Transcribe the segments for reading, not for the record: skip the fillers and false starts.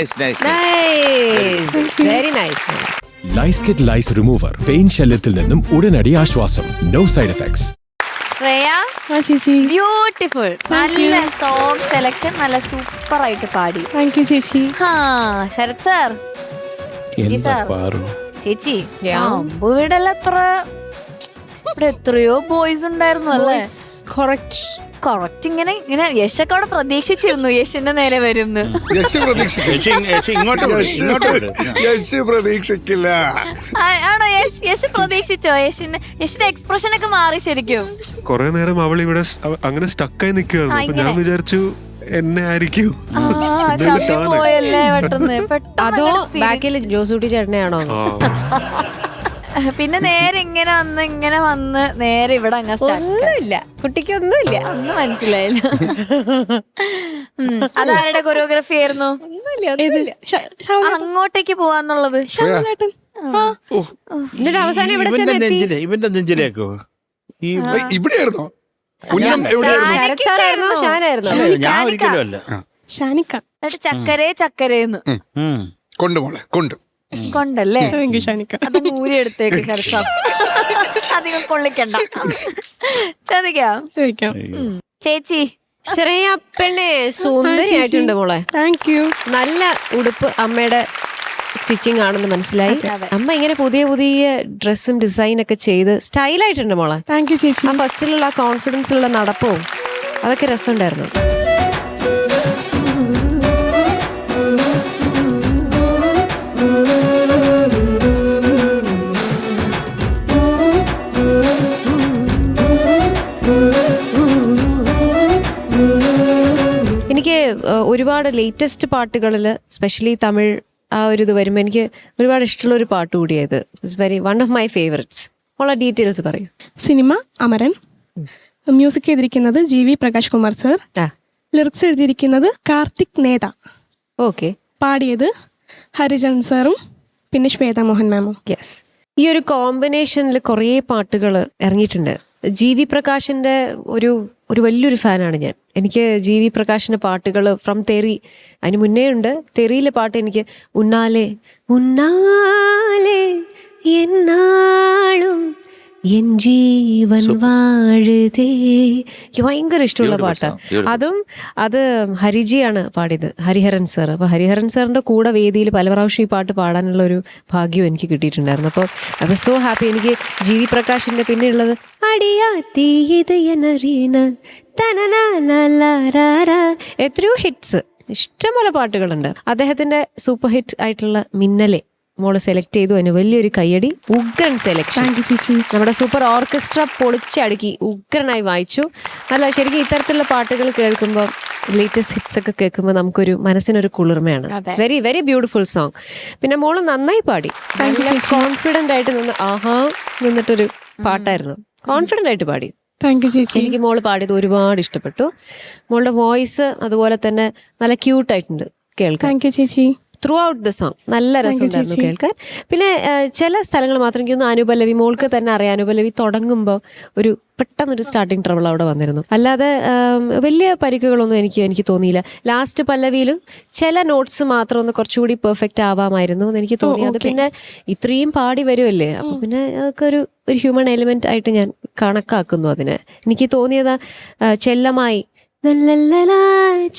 Nice very nice. Licekit lice remover പെയിന്റ് ശല്യത്തിൽ നിന്നും ഉടനടി ആശ്വാസം. No side effects. ശ്രേയ ചേച്ചി ബ്യൂട്ടിഫുൾ. നല്ല സോങ് സെലക്ഷൻ, നല്ല സൂപ്പർ ആയിട്ട് പാടി. താങ്ക് യു ചേച്ചി. ശരത് സാർ, ചേച്ചി വീടല്ല ഇവിടെ എത്രയോ ബോയ്സ് ഉണ്ടായിരുന്നു അല്ലേ? കറക്റ്റ് ഇങ്ങനെ യശൊക്കെ അവിടെ പ്രതീക്ഷിച്ചിരുന്നു യശിന്റെ നേരെ വരും. ആണോ? യശ് പ്രതീക്ഷിച്ചോ? യശിന്റെ എക്സ്പ്രഷൻ ഒക്കെ മാറി ശരിക്കും. കൊറേ നേരം അവൾ ഇവിടെ അങ്ങനെ സ്റ്റക്കായി നിൽക്കുകയായിരുന്നു. അപ്പൊ ഞാൻ വിചാരിച്ചു എന്നെ ആയിരിക്കും. പോയല്ലേ പെട്ടെന്ന്. അതോ ബാക്കിൽ ജോസൂട്ടി ചേട്ടനെയാണോ? പിന്നെ നേരെ ഇങ്ങനെ വന്ന് നേരെ ഇവിടെ അങ്ങ് ഒന്നുമില്ല, കുട്ടിക്കൊന്നുമില്ല, ഒന്നും മനസ്സിലായില്ല. അതാരുടെ കൊറിയോഗ്രഫി ആയിരുന്നു? അങ്ങോട്ടേക്ക് പോവാന്നുള്ളത്. എന്നിട്ട് അവസാനം ഇവിടെ ഇവന്റെ നെഞ്ചിലേക്കോ? ഇവിടെയായിരുന്നോ? ശരത് സാറായിരുന്നോ ഷാനായിരുന്നോ? ഞാൻ ഒരിക്കലും അല്ല. ഷാനിക്ക. ചക്കരേന്ന് കൊണ്ടുപോളെ കൊണ്ടല്ലേ? ഷാനിക്ക അതങ്ങ് ഊരിയെടുത്തേക്ക് ശരത്. അധികം കൊള്ളിക്കണ്ട. ചോദിക്കാം. ചേച്ചി ശ്രേയ പെണ്ണെ സുന്ദരിയായിട്ടുണ്ട് മോളെ. Thank you. നല്ല ഉടുപ്പ് അമ്മയുടെ സ്റ്റിച്ചിങ് ആണെന്ന് മനസ്സിലായി. അമ്മ ഇങ്ങനെ പുതിയ ഡ്രസ്സും ഡിസൈനൊക്കെ ചെയ്ത് സ്റ്റൈലായിട്ടുണ്ട് മോളെ. താങ്ക് യു ചേച്ചി. ആ ഫസ്റ്റിലുള്ള കോൺഫിഡൻസിലുള്ള നടപ്പവും അതൊക്കെ രസമുണ്ടായിരുന്നു. എനിക്ക് ഒരുപാട് ലേറ്റസ്റ്റ് പാട്ടുകളിൽ സ്പെഷ്യലി തമിഴ് ആ ഒരു ഇത് വരുമ്പോൾ എനിക്ക് ഒരുപാട് ഇഷ്ടമുള്ള ഒരു പാട്ട് കൂടിയത്. It's very one of my favourites. ഉള്ള ഡീറ്റെയിൽസ് പറയൂ. സിനിമ അമരൻ. മ്യൂസിക് ചെയ്തിരിക്കുന്നത് GV Prakash Kumar sir. Lyrics എഴുതിയിരിക്കുന്നത് കാർത്തിക് നേത. ഓക്കെ. പാടിയത് ഹരിജൻ സാറും പിന്നെ ശ്വേത മോഹൻ മാമും. യെസ്. ഈ ഒരു കോമ്പിനേഷനിൽ കുറേ പാട്ടുകൾ ഇറങ്ങിയിട്ടുണ്ട്. GV പ്രകാശിൻ്റെ ഒരു വലിയൊരു ഫാനാണ് ഞാൻ. എനിക്ക് GV പ്രകാശിൻ്റെ പാട്ടുകൾ ഫ്രം തെറി, അതിന് മുന്നേ ഉണ്ട്. തെറിയിലെ പാട്ട് എനിക്ക് ഉന്നാലേ ഉന്നാലേ എന്നാളും എൻ ജീവൻ വാഴുതേ, എനിക്ക് ഭയങ്കര ഇഷ്ടമുള്ള പാട്ടാണ്. അത് ഹരിജിയാണ് പാടിയത്, ഹരിഹരൻ സാർ. അപ്പോൾ ഹരിഹരൻ സാറിൻ്റെ കൂടെ വേദിയിൽ പല പ്രാവശ്യം ഈ പാട്ട് പാടാനുള്ള ഒരു ഭാഗ്യം എനിക്ക് കിട്ടിയിട്ടുണ്ടായിരുന്നു. അപ്പോൾ ഐ വാസ് സോ ഹാപ്പി. എനിക്ക് GV പ്രകാശിൻ്റെ പിന്നെ ഉള്ളത് അടിയാത്തി ഇതയനറീന എത്രയോ ഹിറ്റ്സ്, ഇഷ്ടംപോലെ പാട്ടുകളുണ്ട്. അദ്ദേഹത്തിൻ്റെ സൂപ്പർ ഹിറ്റ് ആയിട്ടുള്ള മിന്നലെ മോള് സെലക്ട് ചെയ്തു. അതിന് വലിയൊരു കയ്യടി. ഉഗ്രൻ സെലക്ഷൻ. നമ്മുടെ സൂപ്പർ ഓർക്കസ്ട്ര പൊളിച്ചടുക്കി ഉഗ്രനായി വായിച്ചു. അല്ല, ശരിക്കും ഇത്തരത്തിലുള്ള പാട്ടുകൾ കേൾക്കുമ്പോൾ, ലേറ്റസ്റ്റ് ഹിറ്റ്സ് ഒക്കെ കേൾക്കുമ്പോൾ നമുക്കൊരു മനസ്സിനൊരു കുളിർമയാണ്. Very very beautiful song. പിന്നെ മോള് നന്നായി പാടി, കോൺഫിഡൻ്റ് ആയിട്ട് നിന്നിട്ടൊരു പാട്ടായിരുന്നു. കോൺഫിഡൻ്റ് ആയിട്ട് പാടി. എനിക്ക് മോള് പാടിയത് ഒരുപാട് ഇഷ്ടപ്പെട്ടു. മോളുടെ വോയിസ് അതുപോലെ തന്നെ നല്ല ക്യൂട്ടായിട്ടുണ്ട് കേൾക്കാൻ. ത്രൂ ഔട്ട് ദ സോങ് നല്ല രസമുണ്ടായിരുന്നു കേൾക്കാൻ. പിന്നെ ചില സ്ഥലങ്ങൾ മാത്രം എനിക്കൊന്ന് അനുപല്ലവി, മോൾക്ക് തന്നെ അറിയാം, അനുപല്ലവി തുടങ്ങുമ്പോൾ ഒരു പെട്ടെന്നൊരു സ്റ്റാർട്ടിങ് ട്രബിൾ അവിടെ വന്നിരുന്നു. അല്ലാതെ വലിയ പരിക്കുകളൊന്നും എനിക്ക് തോന്നിയില്ല. ലാസ്റ്റ് പല്ലവിയിലും ചില നോട്ട്സ് മാത്രം ഒന്ന് കുറച്ചുകൂടി പെർഫെക്റ്റ് ആവാമായിരുന്നു എന്ന് എനിക്ക് തോന്നി. അത് പിന്നെ ഇത്രയും പാടി വരുമല്ലേ, അപ്പോൾ പിന്നെ അതൊക്കെ ഒരു ഹ്യൂമൻ എലിമെന്റ് ആയിട്ട് ഞാൻ കണക്കാക്കുന്നു അതിനെ. എനിക്ക് തോന്നിയത് ചെല്ലമായി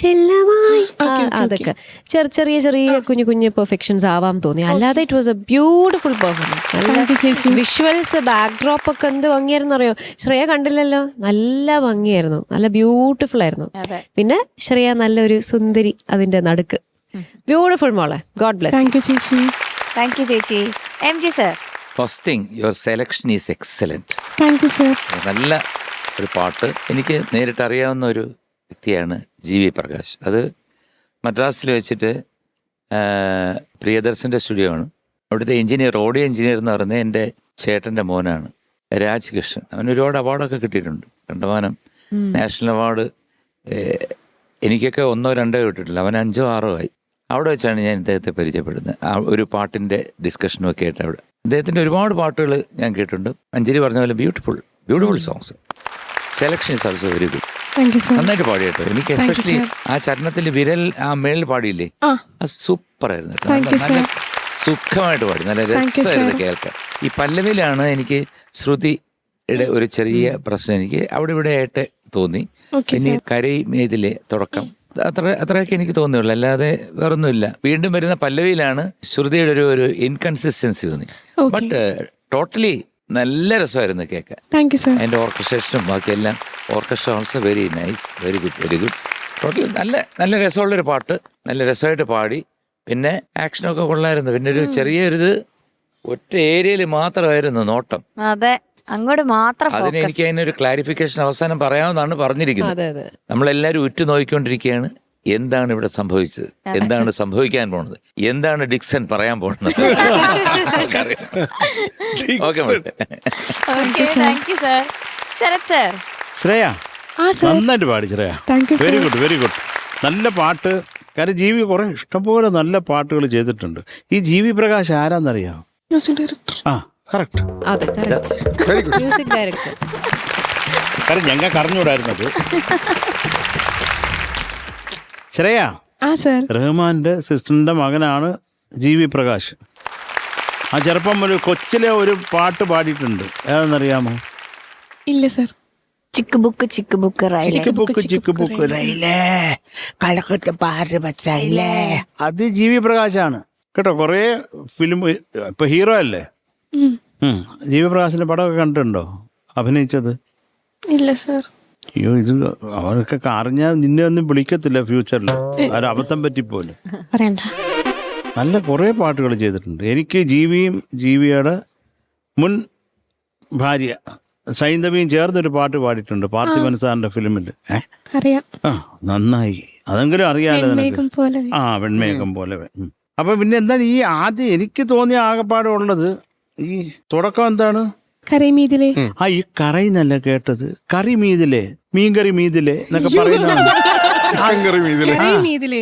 ചെല്ലമായി അതൊക്കെ ചെറിയ കുഞ്ഞു പെർഫെക്ഷൻസ് ആവാൻ തോന്നി. അല്ലാതെ it was A beautiful performance. നല്ല വിഷ്വൽസ്, ബാക്ക് ഡ്രോപ്പ് ഒക്കെ എന്ത് ഭംഗിയായിരുന്നു അറിയോ? ശ്രേയ കണ്ടില്ലല്ലോ, നല്ല ഭംഗിയായിരുന്നു, നല്ല ബ്യൂട്ടിഫുൾ ആയിരുന്നു. പിന്നെ ശ്രേയ നല്ലൊരു സുന്ദരി അതിന്റെ നടുക്ക്. ബ്യൂട്ടിഫുൾ മോളെ. God bless. താങ്ക് യു ചേച്ചി. MG sir, first thing, your selection is excellent. നല്ല ഒരു പാട്ട്. എനിക്ക് നേരിട്ട് അറിയാവുന്ന ഒരു വ്യക്തിയാണ് GV പ്രകാശ്. അത് മദ്രാസിൽ വെച്ചിട്ട് പ്രിയദർശൻ്റെ സ്റ്റുഡിയോ ആണ്. അവിടുത്തെ എഞ്ചിനീയർ, ഓഡിയോ എഞ്ചിനീയർ എന്ന് പറയുന്നത് എൻ്റെ ചേട്ടൻ്റെ മോനാണ് രാജ് കൃഷ്ണൻ. അവന് ഒരുപാട് അവാർഡൊക്കെ കിട്ടിയിട്ടുണ്ട്. കണ്ടമാനം നാഷണൽ അവാർഡ്. എനിക്കൊക്കെ 1 2 കിട്ടിയിട്ടില്ല, അവൻ 5 6 ആയി. അവിടെ വെച്ചാണ് ഞാൻ ഇദ്ദേഹത്തെ പരിചയപ്പെടുന്നത്. ആ ഒരു പാട്ടിൻ്റെ ഡിസ്കഷനും ഒക്കെ ആയിട്ട് അവിടെ. അദ്ദേഹത്തിൻ്റെ ഒരുപാട് പാട്ടുകൾ ഞാൻ കേട്ടിട്ടുണ്ട്. അഞ്ജലി പറഞ്ഞ പോലെ beautiful songs. Selection is also very good. Thank you sir. നന്നായിട്ട് പാടി കേട്ടോ. എനിക്ക് Thank you, എസ്പെഷ്യലി sir. ആ ചരണത്തിൽ വിരൽ ആ മേളിൽ പാടിയില്ലേ, ആ അത് സൂപ്പർ ആയിരുന്നു കേട്ടോ. Thank you, നല്ല sir. സുഖമായിട്ട് പാടി, നല്ല Thank you, രസമായിരുന്നു sir. കേൾക്കാൻ. ഈ പല്ലവിയിലാണ് എനിക്ക് ശ്രുതിയുടെ ഒരു ചെറിയ പ്രശ്നം എനിക്ക് അവിടെ ഇവിടെ ആയിട്ട് തോന്നി. Okay, പിന്നെ ഈ കരയിലെ തുടക്കം അത്രയൊക്കെ എനിക്ക് തോന്നിയുള്ളൂ, അല്ലാതെ വേറൊന്നുമില്ല. വീണ്ടും വരുന്ന പല്ലവിയിലാണ് ശ്രുതിയുടെ ഒരു ഇൻകൺസിസ്റ്റൻസി തോന്നി. Okay. ബട്ട് ടോട്ടലി നല്ല രസമായിരുന്നു കേൾക്കാൻ. Thank you sir. അതിൻ്റെ ഓർക്കസ്ട്രേഷനും ബാക്കിയെല്ലാം. Orchestra also very nice, very good, very good. Totally നല്ല രസമുള്ളൊരു പാട്ട്, നല്ല രസമായിട്ട് പാടി. പിന്നെ ആക്ഷനൊക്കെ കൊള്ളായിരുന്നു. പിന്നെ ഒരു ചെറിയൊരിത് ഒറ്റ ഏരിയയിൽ മാത്രമായിരുന്നു നോട്ടം. അതെ, അങ്ങോട്ട് മാത്രം അതിന് എനിക്ക് അതിനൊരു ക്ലാരിഫിക്കേഷൻ അവസാനം പറയാമെന്നാണ് പറഞ്ഞിരിക്കുന്നത്. അതെ അതെ. നമ്മളെല്ലാവരും ഉറ്റു നോക്കിക്കൊണ്ടിരിക്കുകയാണ്, എന്താണ് ഇവിടെ സംഭവിച്ചത്, എന്താണ് സംഭവിക്കാൻ പോണത്, എന്താണ് ഡിക്സൺ പറയാൻ പോണത്. Okay, thank you sir. Sarath sir. Shreya ആ സർ. നന്നായിട്ട് പാടി Shreya. Thank you very sir. Good, very good. നല്ല പാട്ട്. കാരണം ജീവി കുറെ ഇഷ്ടംപോലെ നല്ല പാട്ടുകൾ ചെയ്തിട്ടുണ്ട്. ഈ ജീവി പ്രകാശ് ആരാന്നറിയാമോ? Music director. ആ കറക്റ്റ്. അതെ, വെരി ഗുഡ്. Music director. കാരണം ഞങ്ങൾക്ക് അറിഞ്ഞുകൂടായിരുന്നത്. ശ്രേയ ആ സർ. റഹ്മാന്റെ സിസ്റ്ററിന്റെ മകനാണ് ജീവി പ്രകാശ്. ആ ചെറുപ്പം ഒരു കൊച്ചിലെ ഒരു പാട്ട് പാടിയിട്ടുണ്ട്, ഏതെന്നറിയാമോ? ഇല്ല സർ. ചിക്ക് ബുക്ക് ചിക്ക് ബുക്ക് റൈലേ കലക്കത്തെ പാട്ട് പച്ചായില്ലേ. അത് ജീവി പ്രകാശാണ് കേട്ടോ. കുറേ ഫിലിം ഇപ്പൊ ഹീറോ അല്ലേ. ജീവി പ്രകാശിന്റെ പടമൊക്കെ കണ്ടിട്ടുണ്ടോ അഭിനയിച്ചത്? ഇല്ല സർ. അയ്യോ, ഇത് അവർക്കൊക്കെ അറിഞ്ഞാൽ നിന്നെ ഒന്നും വിളിക്കത്തില്ല ഫ്യൂച്ചറിൽ. ഒരു അബദ്ധം പറ്റിപ്പോലും. പറയണ്ട. നല്ല കുറേ പാട്ടുകൾ ചെയ്തിട്ടുണ്ട്. എനിക്ക് ജീവിയും ജീവിയുടെ മുൻ ഭാര്യ സൈന്ധവിയും ചേർന്നൊരു പാട്ട് പാടിയിട്ടുണ്ട് പാർത്ഥിപൻ സാറിന്റെ ഫിലിമിൽ. അറിയാം. ആ നന്നായി, അതെങ്കിലും അറിയാലോ നിനക്ക്. വെൺമേഘം പോലെ. ആ വെൺമേഘം പോലെ. അപ്പൊ പിന്നെ എന്താണ് ഈ ആദ്യം എനിക്ക് തോന്നിയ ആകപ്പാട് ഉള്ളത് ഈ തുടക്കം എന്താണ്? കരൈമീതിലെ. ആ ഈ കറയിന്നല്ല കേട്ടത്, കറി മീതിലെ, മീൻകറി മീതിലെ എന്നൊക്കെ പറയുന്നതാണ്. കരൈമീതിലെ.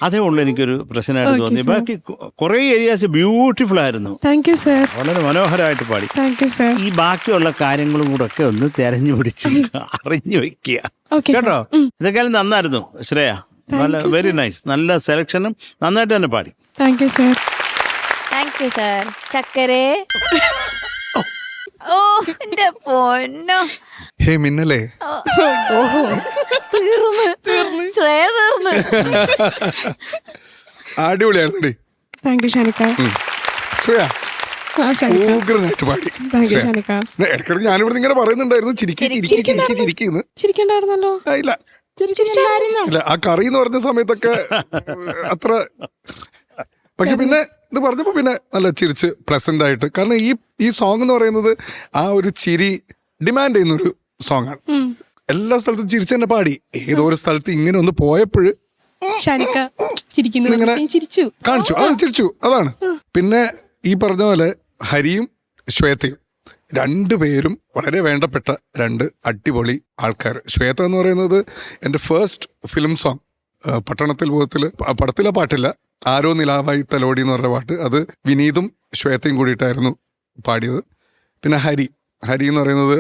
അതേ ഉള്ളു എനിക്കൊരു പ്രശ്നമായിട്ട് തോന്നി. ബാക്കി കുറെ ഏരിയാസ് ബ്യൂട്ടിഫുൾ ആയിരുന്നു. Thank you sir. വളരെ മനോഹരമായിട്ട് പാടി. Thank you sir. ഈ ബാക്കിയുള്ള കാര്യങ്ങളും കൂടെ ഒക്കെ ഒന്ന് തെരഞ്ഞു പിടിച്ച് അറിഞ്ഞു വെക്കുക ഓക്കെ കേട്ടോ. ഇതൊക്കെ നന്നായിരുന്നു ശ്രേയ. നല്ല വെരി നൈസ്. നല്ല സെലക്ഷനും നന്നായിട്ട് തന്നെ പാടി. Thank you sir. Thank you sir. ചക്കരേ. ഓ എന്റെ പൊന്നോ. ഹേ മിന്നലേ. ഓഹോ, തീർന്ന് ശ്രേയ തീർന്ന്. അടിപൊളിയായിരുന്നു. Thank you ഷാനിക്ക. ശ്രേയ ആ ഷാനിക്ക. ഊഗ്രനായിട്ട് പാടി. താങ്ക് യു ഷാനിക്ക. ഇടയ്ക്കിടയ്ക്ക് ഞാനിവിടെ ഇങ്ങനെ പറയുന്നുണ്ടായിരുന്നു ചിരിക്കുന്നു. ചിരിക്കണ്ടായിരുന്നല്ലോ. ഇല്ല ഇല്ല, ആ കറി എന്ന് പറഞ്ഞ സമയത്തൊക്കെ അത്ര. പക്ഷെ പിന്നെ ഇത് പറഞ്ഞപ്പോ പിന്നെ നല്ല ചിരിച്ച് പ്ലസന്റ് ആയിട്ട്. കാരണം ഈ സോങ് എന്ന് പറയുന്നത് ആ ഒരു ചിരി ഡിമാൻഡ് ചെയ്യുന്നൊരു സോങ് ആണ്. എല്ലാ സ്ഥലത്തും ചിരിച്ച് തന്നെ പാടി. ഏതോ ഒരു സ്ഥലത്ത് ഇങ്ങനെ ഒന്ന് പോയപ്പോഴ് ഷാനിക്ക ചിരിക്കുന്നു. ഇങ്ങനെ ചിരിച്ചു കാണിച്ചു, അത് ചിരിച്ചു. അതാണ്. പിന്നെ ഈ പറഞ്ഞ പോലെ ഹരിയും ശ്വേതയും രണ്ടുപേരും വളരെ വേണ്ടപ്പെട്ട രണ്ട് അടിപൊളി ആൾക്കാർ. ശ്വേത എന്ന് പറയുന്നത് എൻ്റെ ഫസ്റ്റ് ഫിലിം സോങ്. പട്ടണത്തിൽ ബോധത്തില് പടത്തിലെ പാട്ടില്ല, ആരോ നിലാവായി തലോടി എന്ന് പറഞ്ഞ പാട്ട്. അത് വിനീതും ശ്വേതയും കൂടിയിട്ടായിരുന്നു പാടിയത്. പിന്നെ ഹരി എന്ന് പറയുന്നത്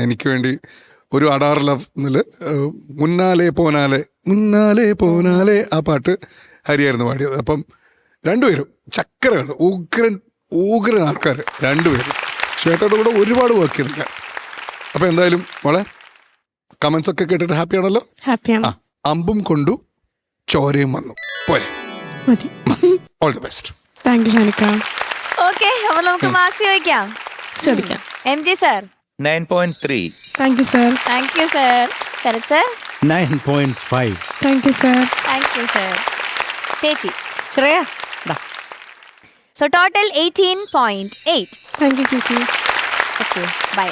എനിക്ക് വേണ്ടി ഒരു അടാർ ലവ്ന്നില് മുന്നാലെ പോനാലെ ആ പാട്ട് ഹരിയായിരുന്നു പാടിയത്. അപ്പം രണ്ടുപേരും ചക്കരകൾ, ഊഗ്രൻ ആൾക്കാർ രണ്ടുപേരും. ശ്വേതയുടെ കൂടെ ഒരുപാട് വർക്ക് ചെയ്തില്ല. അപ്പം എന്തായാലും മോളെ കമന്റ്സ് ഒക്കെ കേട്ടിട്ട് ഹാപ്പി ആണല്ലോ? ഹാപ്പിയാണ്. അമ്പും കൊണ്ടു ചോരയും വന്നു പോരെ. മതി. All the best. Thank you ഷാനിക്ക. ഓക്കെ, അപ്പൊ നമുക്ക് മാർക്സ് ചോദിക്കാം. M G sir. 9.3. Thank you sir. Thank you sir. Sarath sir. 9.5. Thank you sir. Thank you sir. ചേച്ചി. Shreya so total 18.8. Thank you ചേച്ചി. Okay, by.